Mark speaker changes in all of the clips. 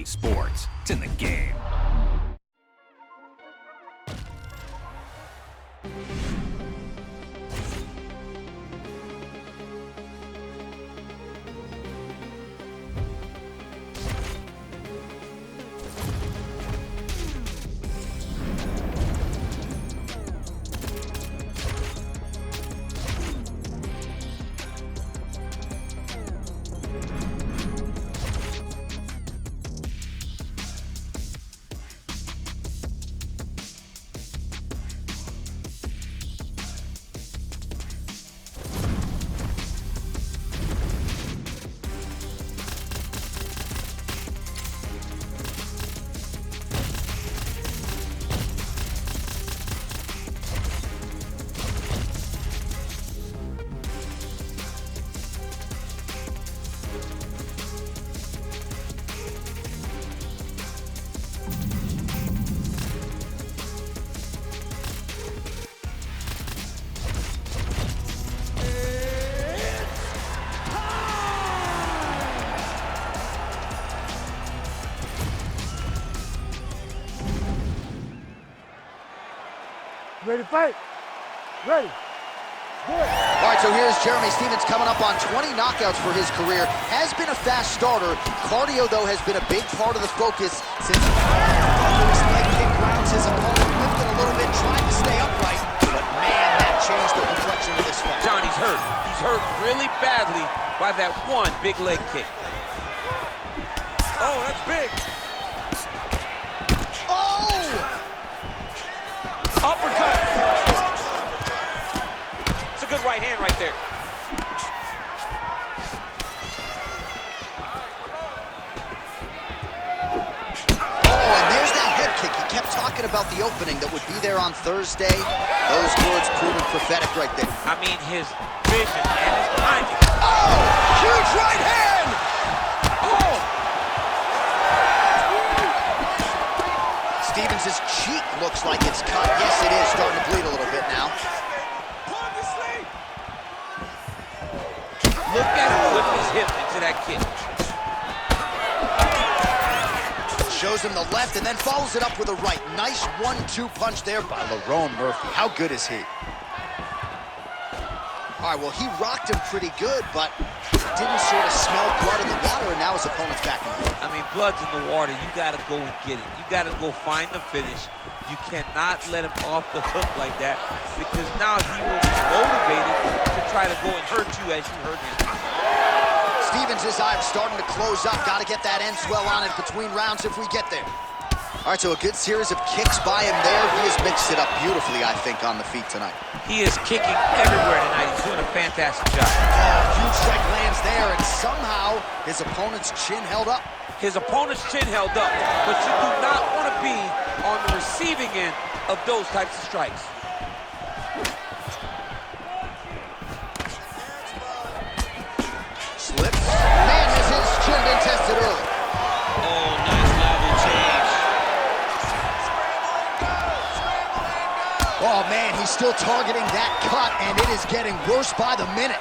Speaker 1: only sports. It's in the game.
Speaker 2: Ready to fight? Ready. Good.
Speaker 3: All right, so here's Jeremy Stephens coming up on 20 knockouts for his career. Has been a fast starter. Cardio, though, has been a big part of the focus since his leg kick grounds his opponent, lifted a little bit, trying to stay upright. But, man, that changed the complexion of this fight.
Speaker 4: John, he's hurt. He's hurt really badly by that one big leg kick. Oh, that's big. Uppercut. It's a good right hand right there.
Speaker 3: Oh, and there's that head kick. He kept talking about the opening that would be there on Thursday. Those words proven prophetic right there.
Speaker 4: I mean, his vision and his timing.
Speaker 3: Oh, huge right hand!
Speaker 4: Oh!
Speaker 3: Stephens' cheek looks like it's cut. Yes, it is. Starting to bleed a little bit now.
Speaker 4: Look at him whip his hip into that kick.
Speaker 3: Shows him the left and then follows it up with a right. Nice 1-2 punch there by Lerone Murphy. How good is he? All right, well, he rocked him pretty good, but didn't sort of smell blood in the water, and now his opponent's back in the
Speaker 4: I mean, blood's in the water. You got to go and get it. You got to go find the finish. You cannot let him off the hook like that, because now he will be motivated to try to go and hurt you as you hurt him.
Speaker 3: Stephens' eye starting to close up. Got to get that end swell on it between rounds if we get there. All right, so a good series of kicks by him there. He has mixed it up beautifully, I think, on the feet tonight.
Speaker 4: He is kicking everywhere tonight. He's doing a fantastic job.
Speaker 3: Oh, huge strike lands there, and somehow his opponent's chin held up.
Speaker 4: His opponent's chin held up, but you do not want to be on the receiving end of those types of strikes.
Speaker 3: Slips. Man, has his chin been tested early.
Speaker 4: Oh, nice level change.
Speaker 3: Oh, man, he's still targeting that cut, and it is getting worse by the minute.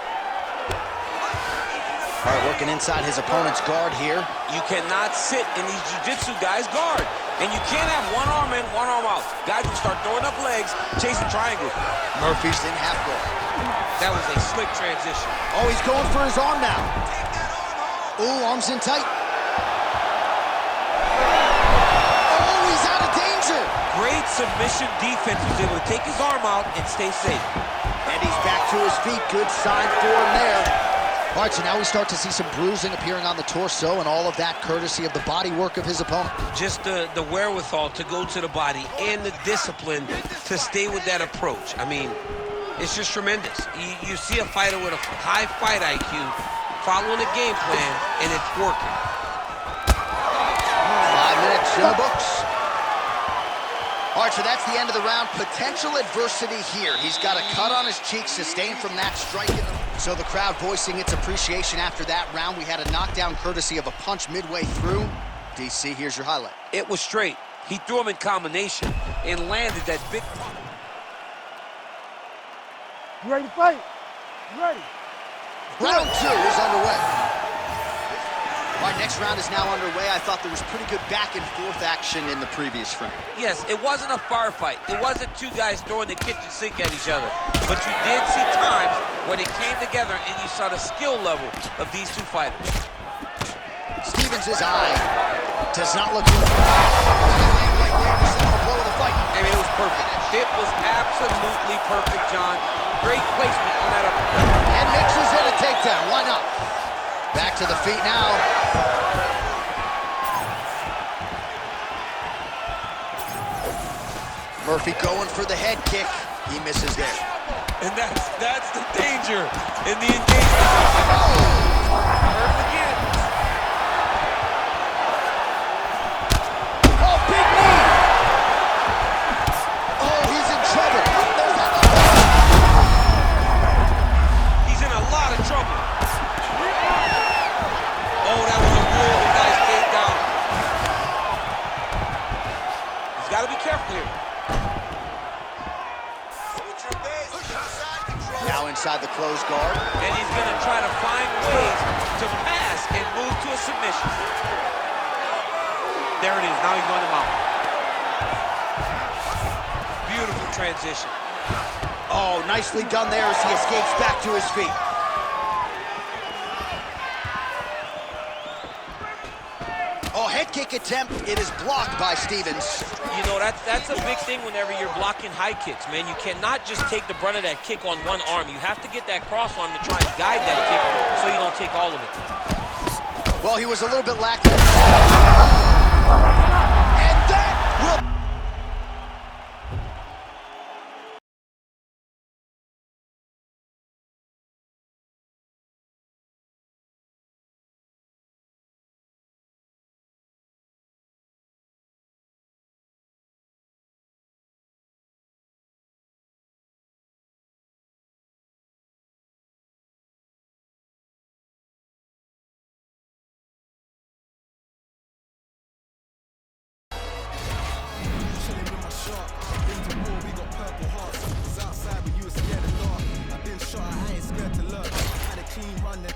Speaker 3: All right, working inside his opponent's guard here.
Speaker 4: You cannot sit in these jiu-jitsu guys' guard. And you can't have one arm in, one arm out. Guys will start throwing up legs, chasing triangles.
Speaker 3: Murphy's in half guard.
Speaker 4: That was a slick transition.
Speaker 3: Oh, he's going for his arm now. Ooh, arms in tight. Oh, he's out of danger.
Speaker 4: Great submission defense. He was able to take his arm out and stay safe.
Speaker 3: And he's back to his feet. Good sign for him there. All right, so now we start to see some bruising appearing on the torso, and all of that courtesy of the body work of his opponent.
Speaker 4: Just the wherewithal to go to the body and the discipline to stay with that approach. I mean, it's just tremendous. You see a fighter with a high fight IQ following a game plan, and it's working.
Speaker 3: 5 minutes in the books. All right, so that's the end of the round. Potential adversity here. He's got a cut on his cheek, sustained from that strike. So the crowd voicing its appreciation after that round. We had a knockdown courtesy of a punch midway through. DC, here's your highlight.
Speaker 4: It was straight. He threw him in combination and landed that big punch.
Speaker 2: You ready to fight? You ready?
Speaker 3: Round 2 is underway. All right, next round is now underway. I thought there was pretty good back and forth action in the previous frame.
Speaker 4: Yes, it wasn't a firefight. It wasn't two guys throwing the kitchen sink at each other. But you did see times where they came together and you saw the skill level of these two fighters.
Speaker 3: Stevens' eye does not look good.
Speaker 4: I mean, it was perfect. It was absolutely perfect, John. Great placement on that uppercut.
Speaker 3: And mixes in a takedown. Why not? Back to the feet now. Murphy going for the head kick. He misses there.
Speaker 4: And that's the danger in the engagement. Hurt again.
Speaker 3: Oh, big knee! Oh, he's in trouble. There's that.
Speaker 4: He's in a lot of trouble. Oh, that was a really nice takedown. He's got to be careful here.
Speaker 3: Now inside the closed guard.
Speaker 4: And he's going to try to find ways to pass and move to a submission. There it is. Now he's going to mount. Beautiful transition.
Speaker 3: Oh, nicely done there as he escapes back to his feet. Oh, head kick attempt. It is blocked by Stevens.
Speaker 4: You know, that's a big thing whenever you're blocking high kicks, man. You cannot just take the brunt of that kick on one arm. You have to get that cross arm to try and guide that kick so you don't take all of it.
Speaker 3: Well, he was a little bit lacking. And that will...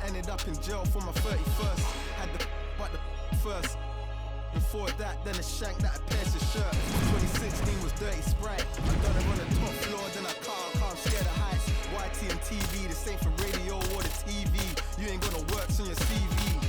Speaker 5: Ended up in jail for my 31st. Had the but the first. Before that, then a shank that I pierced his shirt. 2016 was Dirty Sprite. I done it on the top floor, then I can't scare the heights. YT and TV, the same for radio or the TV. You ain't got no works on your CV.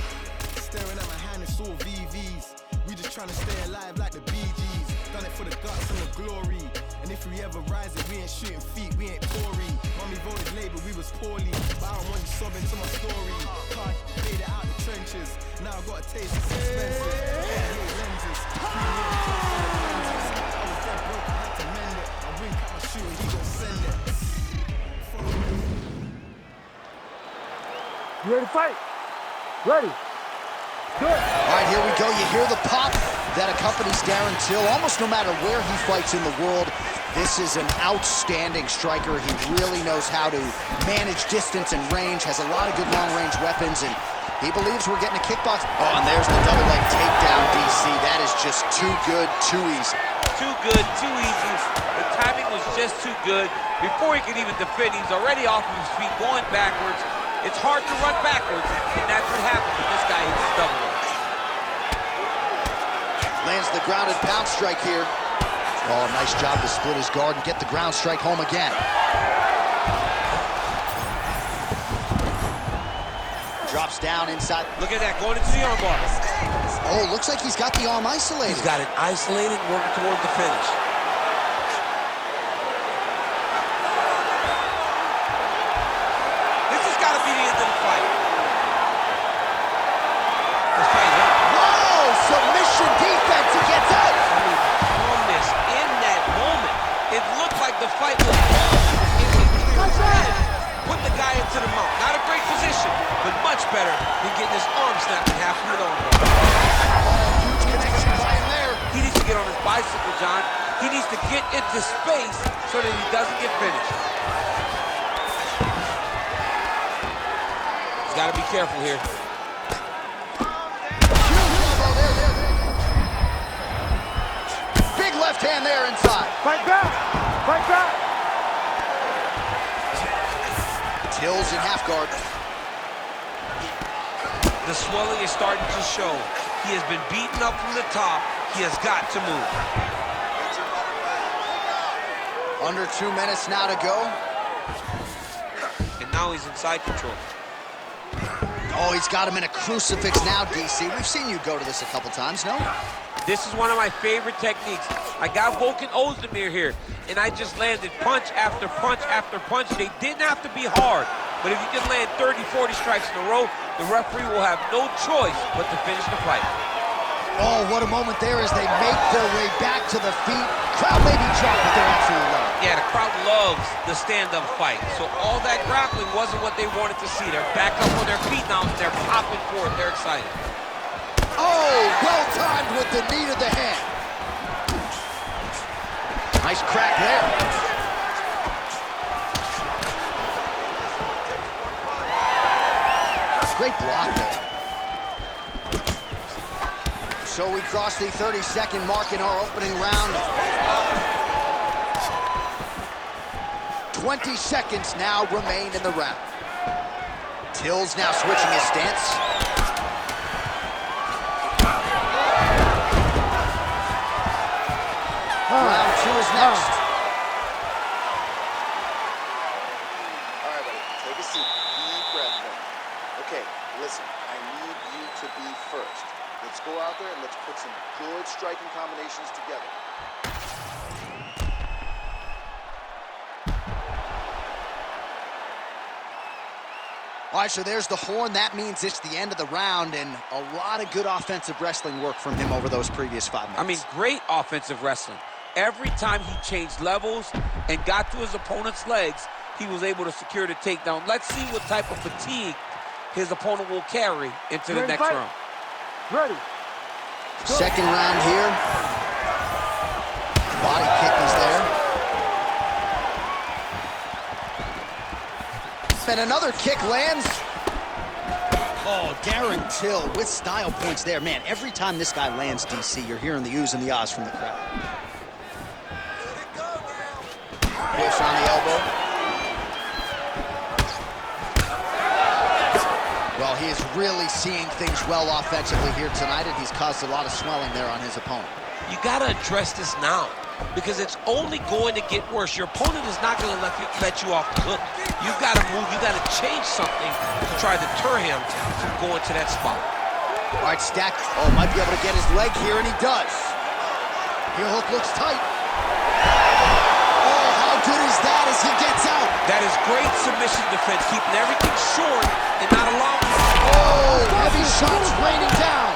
Speaker 5: Staring at my hand, it's all VVs. We just trying to stay alive like the Bee Gees. Done it for the guts and the glory. And if we ever rise it, we ain't shooting feet, we ain't Tory. Mommy voted Labour, we was poorly. But I don't want you sobbing to my story. Can't made it out the trenches. Now I got a taste, it's expensive. Lenses. I was dead broke, I had to mend it. I wink at my shoe and he gon' send it.
Speaker 2: You ready to fight? Ready. Good.
Speaker 3: All right, here we go. You hear the pop that accompanies Darren Till. Almost no matter where he fights in the world, this is an outstanding striker. He really knows how to manage distance and range, has a lot of good long-range weapons, and he believes we're getting a kickbox. Oh, and there's the double leg takedown, DC. That is just too good, too easy.
Speaker 4: Too good, too easy. The timing was just too good. Before he could even defend, he's already off of his feet, going backwards. It's hard to run backwards, and that's what happened when this guy hits double leg.
Speaker 3: Lands the grounded pound strike here. Oh, nice job to split his guard and get the ground strike home again. Drops down inside.
Speaker 4: Look at that, going into the armbar.
Speaker 3: Oh, looks like he's got the arm isolated.
Speaker 4: He's got it isolated, working toward the finish. This has got to be the end of the fight. This fight hurt.
Speaker 3: Whoa, submission defense, he gets out.
Speaker 4: I mean, calmness in that moment. It looked like the fight was put the guy into the mount. Not a great position, but much better than getting his arm snapped in half with an armbar.
Speaker 3: Huge connection by him there.
Speaker 4: He needs to get on his bicycle, John. He needs to get into space so that he doesn't get finished. He's got to be careful here.
Speaker 3: Big left hand there inside.
Speaker 2: Fight back. Fight back.
Speaker 3: Till's in half guard.
Speaker 4: The swelling is starting to show. He has been beaten up from the top. He has got to move.
Speaker 3: Under 2 minutes now to go.
Speaker 4: And now he's in side control.
Speaker 3: Oh, he's got him in a crucifix now, DC. We've seen you go to this a couple times, no?
Speaker 4: This is one of my favorite techniques. I got Volkan Ozdemir here, and I just landed punch after punch after punch. They didn't have to be hard, but if you can land 30, 40 strikes in a row, the referee will have no choice but to finish the fight.
Speaker 3: Oh, what a moment there as they make their way back to the feet. Crowd may be dropped, but they're absolutely loving it.
Speaker 4: Yeah, the crowd loves the stand-up fight. So all that grappling wasn't what they wanted to see. They're back up on their feet now, and they're popping for it. They're excited.
Speaker 3: Oh, well timed with the knee to the hand. Nice crack there. Great block there. So we cross the 30-second mark in our opening round. 20 seconds now remain in the round. Till's now switching his stance. Round 2 is next.
Speaker 6: All right, buddy, take a seat. Deep breath in. Okay, listen, I need you to be first. Let's go out there and let's put some good striking combinations together.
Speaker 3: All right, so there's the horn. That means it's the end of the round, and a lot of good offensive wrestling work from him over those previous 5 minutes.
Speaker 4: I mean, great offensive wrestling. Every time he changed levels and got to his opponent's legs, he was able to secure the takedown. Let's see what type of fatigue his opponent will carry into the next round.
Speaker 2: Ready.
Speaker 3: Second round here. Body kick is there. And another kick lands. Oh, Darren Till with style points there. Man, every time this guy lands, DC, you're hearing the oohs and the ahs from the crowd. Push on the elbow. Well, he is really seeing things well offensively here tonight, and he's caused a lot of swelling there on his opponent.
Speaker 4: You got to address this now, because it's only going to get worse. Your opponent is not going to let you off the hook. You've got to move. You've got to change something to try to deter him from going to that spot.
Speaker 3: All right, Stack. Oh, might be able to get his leg here, and he does. Heel hook looks tight. Oh, how good is that as he gets out?
Speaker 4: That is great submission defense, keeping everything short and not allowing...
Speaker 3: Oh, heavy shots raining down.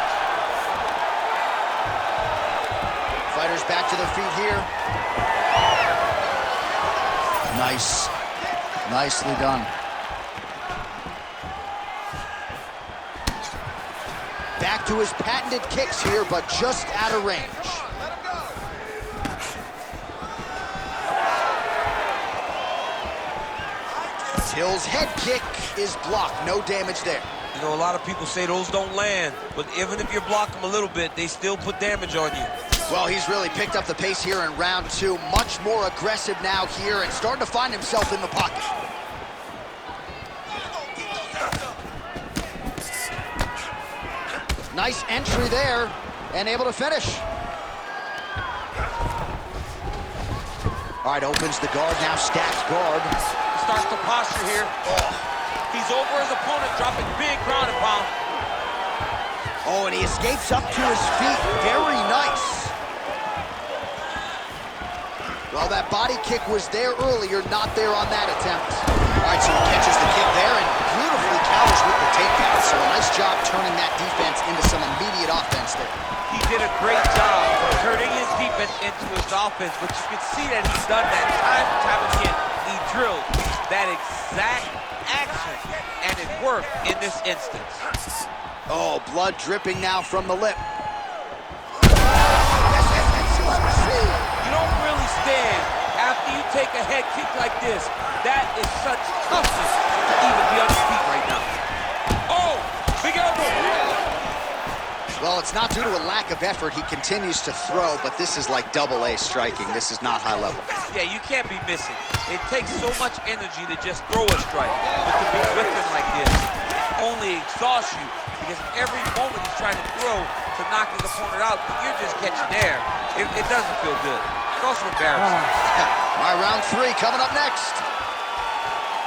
Speaker 3: Fighters back to their feet here. Nice. Nicely done. Back to his patented kicks here, but just out of range. Till's head kick is blocked. No damage there.
Speaker 4: You know, a lot of people say those don't land, but even if you block them a little bit, they still put damage on you.
Speaker 3: Well, he's really picked up the pace here in round 2. Much more aggressive now here and starting to find himself in the pocket. Nice entry there and able to finish. All right, opens the guard, now stacks guard.
Speaker 4: Starts the posture here. Oh. He's over his opponent, dropping big ground and pound.
Speaker 3: Oh, and he escapes up to his feet. Very nice. Well, that body kick was there earlier, not there on that attempt. All right, so he catches the kick there and beautifully counters with the takedown. So a nice job turning that defense into some immediate offense there.
Speaker 4: He did a great job turning his defense into his offense, but you can see that he's done that time and time again. He drilled that exact action, and it worked in this instance.
Speaker 3: Oh, blood dripping now from the lip.
Speaker 4: You don't really stand after you take a head kick like this. That is such toughness to even be on your feet right now. Oh, big elbow.
Speaker 3: Well, it's not due to a lack of effort. He continues to throw, but this is like double-A striking. This is not high level.
Speaker 4: Yeah, you can't be missing. It takes so much energy to just throw a strike. But to be whipping like this only exhausts you, because every moment he's trying to throw to knock his opponent out, but you're just catching air. It doesn't feel good. It's also embarrassing.
Speaker 3: All right, round 3 coming up next.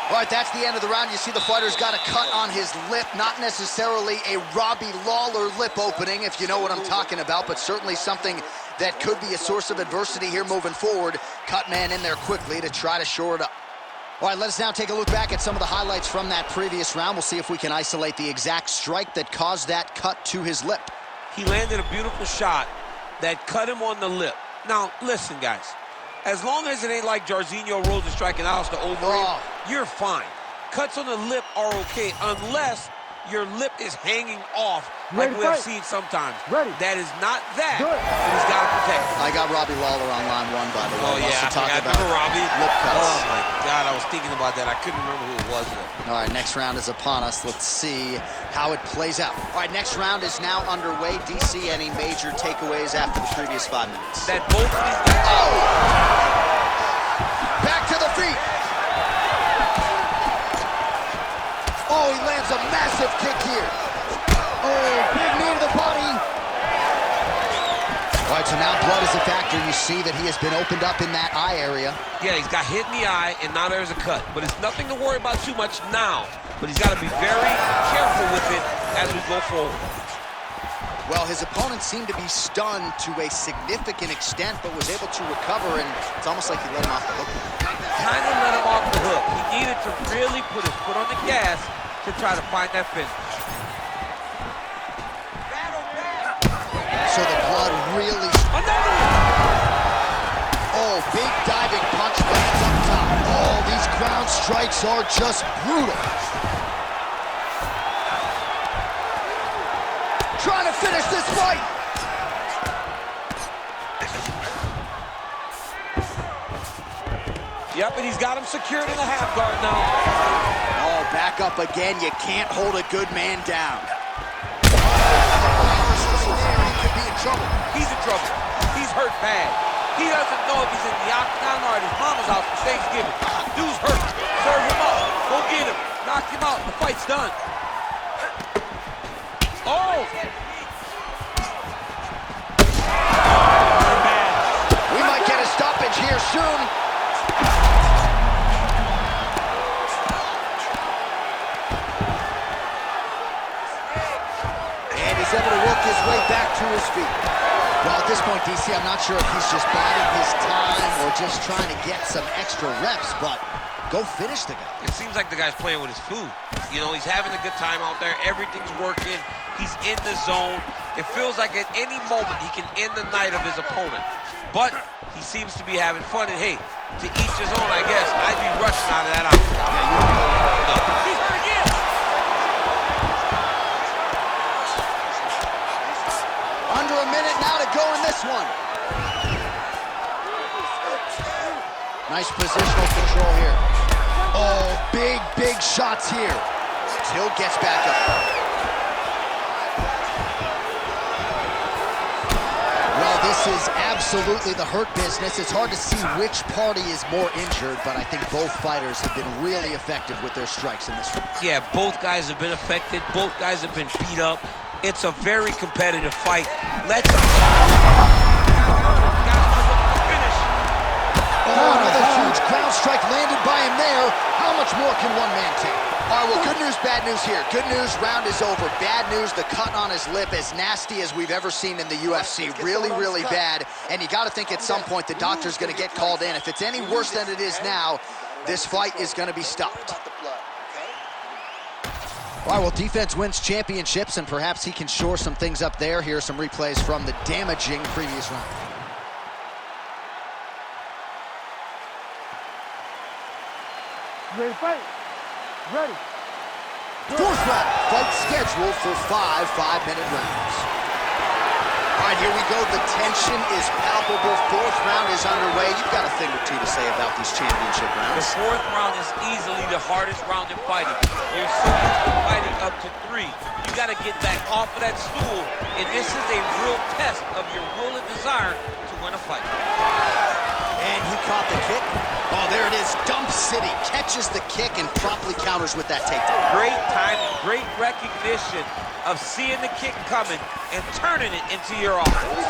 Speaker 3: All right, that's the end of the round. You see the fighter's got a cut on his lip. Not necessarily a Robbie Lawler lip opening, if you know what I'm talking about, but certainly something that could be a source of adversity here moving forward. Cut man in there quickly to try to shore it up. All right, let us now take a look back at some of the highlights from that previous round. We'll see if we can isolate the exact strike that caused that cut to his lip.
Speaker 4: He landed a beautiful shot that cut him on the lip. Now, listen, guys. As long as it ain't like Jairzinho Rosa striking Alistair Overeem, you're fine. Cuts on the lip are okay, unless your lip is hanging off, like we have seen sometimes. That is not that, but he's got to protect it.
Speaker 3: I got Robbie Lawler on line 1, by the way.
Speaker 4: Oh, yeah, I remember Robbie.
Speaker 3: Lip cuts.
Speaker 4: Oh, my God, I was thinking about that. I couldn't remember who it was, though.
Speaker 3: All right, next round is upon us. Let's see how it plays out. All right, next round is now underway. DC, any major takeaways after the previous 5 minutes?
Speaker 4: That both of these guys...
Speaker 3: Oh! Back to the feet. Oh, he lands a massive kick here. Oh, big knee to the body. All right, so now blood is a factor. You see that he has been opened up in that eye area.
Speaker 4: Yeah, he's got hit in the eye, and now there's a cut. But it's nothing to worry about too much now. But he's got to be very careful with it as we go forward.
Speaker 3: Well, his opponent seemed to be stunned to a significant extent, but was able to recover, and it's almost like he let him off the hook.
Speaker 4: Kind of let him off the hook. He needed to really put his foot on the gas to try to find that finish.
Speaker 3: So the blood really...
Speaker 4: Another one!
Speaker 3: Oh, big diving punch lands up top. Oh, these ground strikes are just brutal. Trying to finish this fight.
Speaker 4: Yep, and he's got him secured in the half guard now.
Speaker 3: Oh, back up again. You can't hold a good man down. He could be in trouble.
Speaker 4: He's in trouble. He's hurt bad. He doesn't know if he's in the octagon or at his mama's house for Thanksgiving. Dude's hurt. Serve him up. Go get him. Knock him out. The fight's done. Oh!
Speaker 3: We might get a stoppage here soon. And he's able to work his way back to his feet. Well, at this point, DC, I'm not sure if he's just biding his time or just trying to get some extra reps, but go finish the guy.
Speaker 4: It seems like the guy's playing with his food. You know, he's having a good time out there. Everything's working. He's in the zone. It feels like at any moment he can end the night of his opponent. But he seems to be having fun. And hey, to each his own, I guess. I'd be rushing out of that outfit. No. He's hurt again.
Speaker 3: Under a minute now to go in this one. Nice positional control here. Oh, big shots here. Till gets back up. Well, this is absolutely the hurt business. It's hard to see which party is more injured, but I think both fighters have been really effective with their strikes in this one.
Speaker 4: Yeah, both guys have been affected. Both guys have been beat up. It's a very competitive fight. Let's...
Speaker 3: Oh, another huge ground strike landed by him there. How much more can one man take? All right, well, good news, bad news here. Good news, round is over. Bad news, the cut on his lip, as nasty as we've ever seen in the UFC. Really, really bad. And you got to think at some point the doctor's going to get called in. If it's any worse than it is now, this fight is going to be stopped. All right, well, defense wins championships, and perhaps he can shore some things up there. Here are some replays from the damaging previous round.
Speaker 2: Ready, fight. Ready.
Speaker 3: Fourth round, fight scheduled for 5 5-minute rounds. All right, here we go. The tension is palpable. Fourth round is underway. You've got a thing or two to say about these championship
Speaker 4: The
Speaker 3: rounds.
Speaker 4: fourth round is easily the hardest round in fighting. You're so used to fighting up to 3. You got to get back off of that stool, and this is a real test of your will and desire to win a fight.
Speaker 3: And he caught the kick. Oh, there it is. Dump City catches the kick and promptly counters with that takedown.
Speaker 4: Great timing, great recognition of seeing the kick coming and turning it into your offense.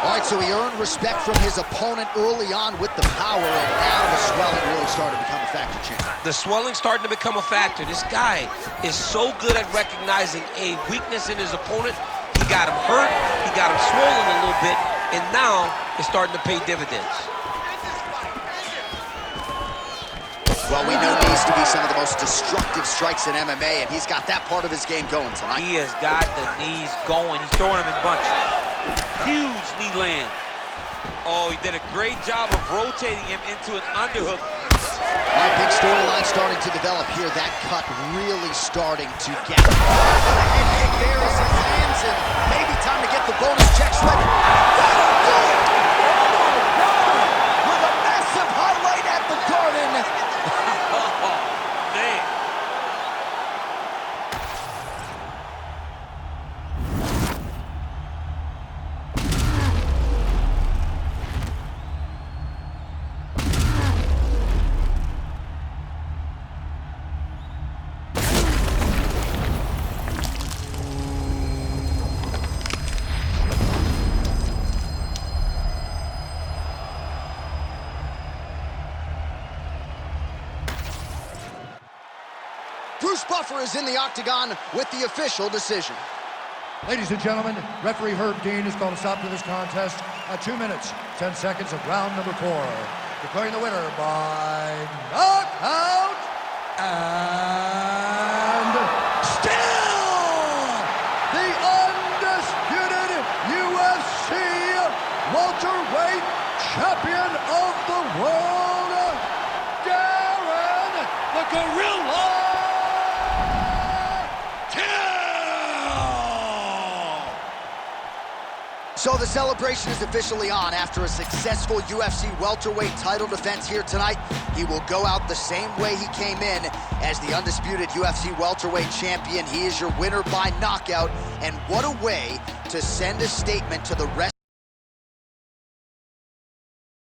Speaker 3: All right, so he earned respect from his opponent early on with the power, and now the swelling really started to become a factor, Champ.
Speaker 4: The swelling's starting to become a factor. This guy is so good at recognizing a weakness in his opponent. He got him hurt, he got him swollen a little bit, and now it's starting to pay dividends.
Speaker 3: Well, we know these to be some of the most destructive strikes in MMA, and he's got that part of his game going tonight.
Speaker 4: He has got the knees going. He's throwing them in bunches. Huge knee land. Oh, he did a great job of rotating him into an underhook.
Speaker 3: All right, big storyline starting to develop here. That cut really starting to get. The head kick there as he lands, and maybe time to get the bonus checks ready. That'll do it! With a massive highlight at the Garden.
Speaker 4: Oh, man.
Speaker 3: Bruce Buffer is in the octagon with the official decision.
Speaker 2: Ladies and gentlemen, referee Herb Dean has called a stop to this contest at 2 minutes, 10 seconds of round number 4. Declaring the winner by knockout and still the undisputed UFC welterweight champion of the world, Darren the Gorilla.
Speaker 3: So the celebration is officially on. After a successful UFC welterweight title defense here tonight, he will go out the same way he came in as the undisputed UFC welterweight champion. He is your winner by knockout, and what a way to send a statement to the rest